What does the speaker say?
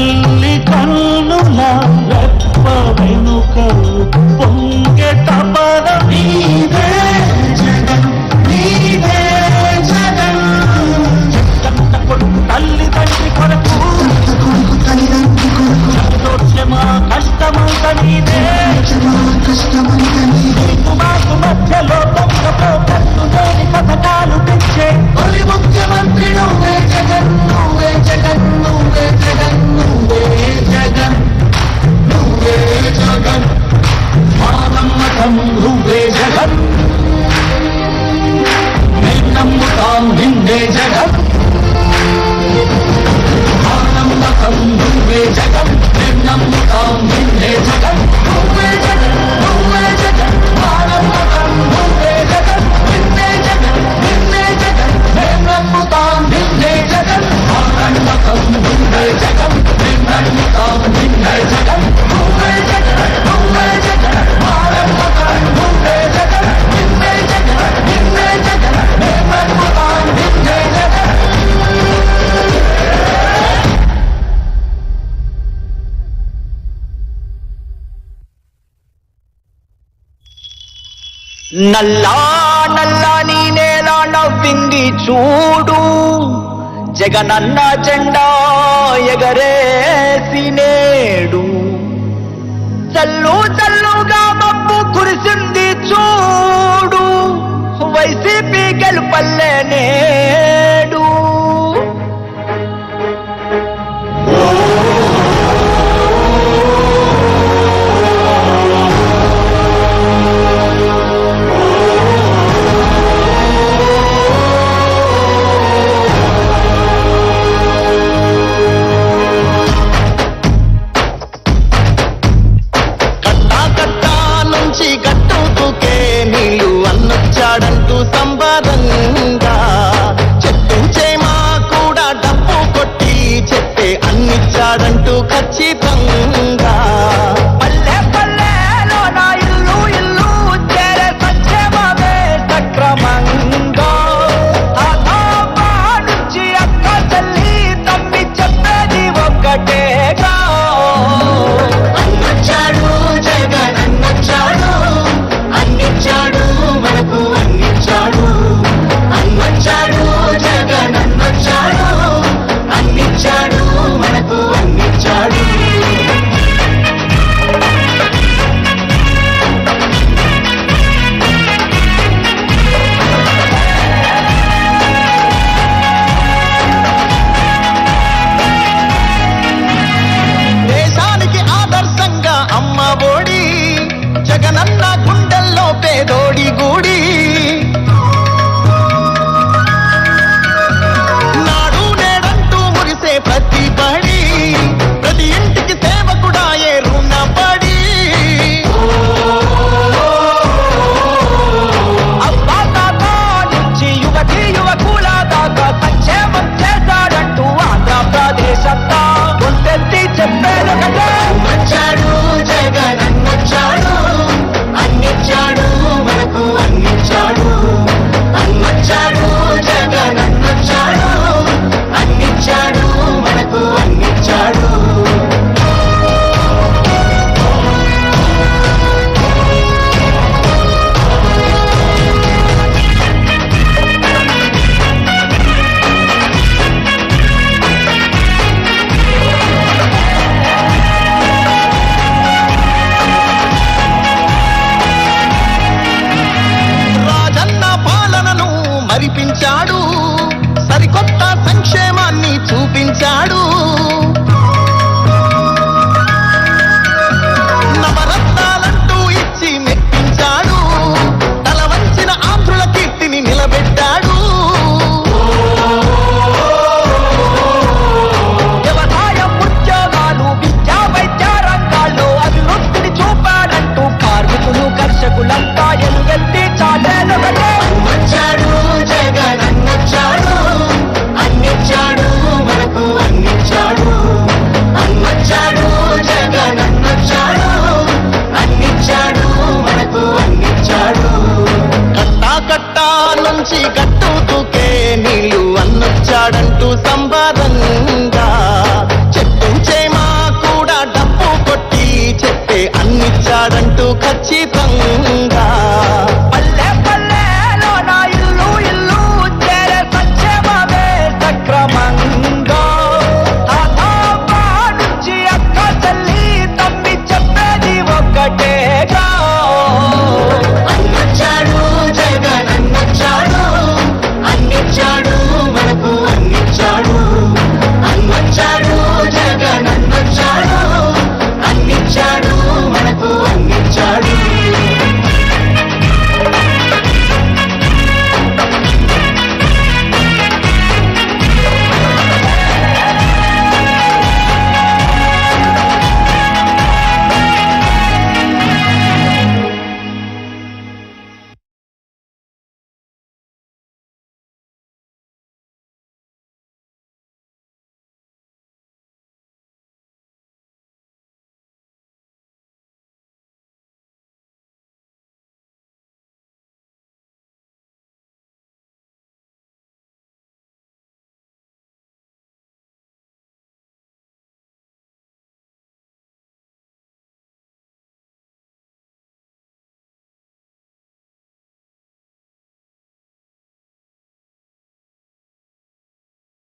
తల్లి కన్నుల రెప్ప వెనుకలు పొంగే తపన నీవే జగన్ నీవే జగన్ కన్న కొడుకు తల్లి తండ్రి కొరకు సంతోషమా కష్టమంత నీదే మాకు మధ్యలో కట్టు లేని పథకాలు తెచ్చే తొలి ముఖ్యమంత్రి నువ్వే జగన్ నువ్వే జగన్ నువ్వే జగన్ నువ్వే జగన్ నువ్వే జగన్ మా నమ్మకం నువ్వే జగన్ మేము నమ్ముతాం నిన్నే జగన్ మా నమ్మకం నువ్వే జగన్ మేము నమ్ముతాం నిన్నే జగన్ నువ్వే జగన్ నువ్వే జగన్ మా నమ్మకం నువ్వే జగన్ నిన్నే జగన్ నిన్నే జగన్ మేము నమ్ముతాం నిన్నే జగన్ మా నమ్మకం నువ్వే జగన్ మేము నమ్ముతాం నిన్నే జగన్ నువ్వే జగన్ నువ్వే జగన్ మా నమ్మకం నువ్వే జగన్ నిన్నే జగన్ నిన్నే జగన్ మేము నమ్ముతాం నిన్నే జగన్. నల్లా నల్లా నీ నేల నవ్వింది చూడు జగనన్న జెండా ఎగరేసి నేడు చల్లు చల్లుగా మబ్బు కురిసింది చూడు వైసీపీ గెలుపల్లే నేడు అన్నొచ్చాడంటూ సంబరంగా చెప్పించే మా కూడా డబ్బు కొట్టి చెప్పే అన్నిచ్చాడంటూ ఖచ్చితంగా పల్లె పల్లెలో నా ఇల్లు ఇల్లు చేరే సంక్షేమమే సక్రమంగా నుంచి అక్క చెల్లి తమ్మి చెప్పేది ఒక్కటేగా అన్నొచ్చాడు జగన్ అన్నొచ్చాడు అన్నిచ్చాడు మనకు అన్నిచ్చాడు అన్నొచ్చాడు జగన్ అన్నొచ్చాడు అన్నిచ్చాడు మనకు అన్నిచ్చాడు. దేశానికి ఆదర్శంగా అమ్మ ఒడి జగనన్న గుండెల్లో పేదోడి గుడి నాడు నేడంటూ మురిసే ప్రతి బడి ప్రతి ఇంటికి సేవకుడా ఏ రుణపడి అబ్బా తాత నుంచి యువతి యువకుల దాకా సంక్షేమం చేశాడంటూ ఆంధ్రప్రదేశ్ అంతా గుండెత్తి చెప్పారు కదా. అన్నొచ్చాడు జగన్ అన్నొచ్చాడు అన్నిచ్చాడు మనకు అన్నిచ్చాడు అన్నొచ్చాడు జగన్ అన్నొచ్చాడు అన్నిచ్చాడు మనకు అన్నిచ్చాడు. రాజన్న పాలనను మరిపించాడు సరికొత్త సంక్షేమాన్ని చూపించాడు నవరత్నాలంటూ ఇచ్చి మెప్పించాడు తల వంచిన ఆంధ్రుల కీర్తిని నిలబెట్టాడు వ్యవసాయం ఉద్యోగాలు విద్యా వైద్య రంగాల్లో అభివృద్ధిని చూపాడంటూ కార్మికులు కర్షకులంతా ఎలుగెత్తి చాటారు కదా. అన్నొచ్చాడు జగన్ అన్నొచ్చాడు అన్నిచ్చాడు మనకు అన్నిచ్చాడు అన్నొచ్చాడు జగన్ అన్నొచ్చాడు అన్నిచ్చాడు మనకు అన్నిచ్చాడు. కట్టా కట్టా నుంచి గట్టు తూకే నీళ్ళు అన్నొచ్చాడంటూ సంబరంగా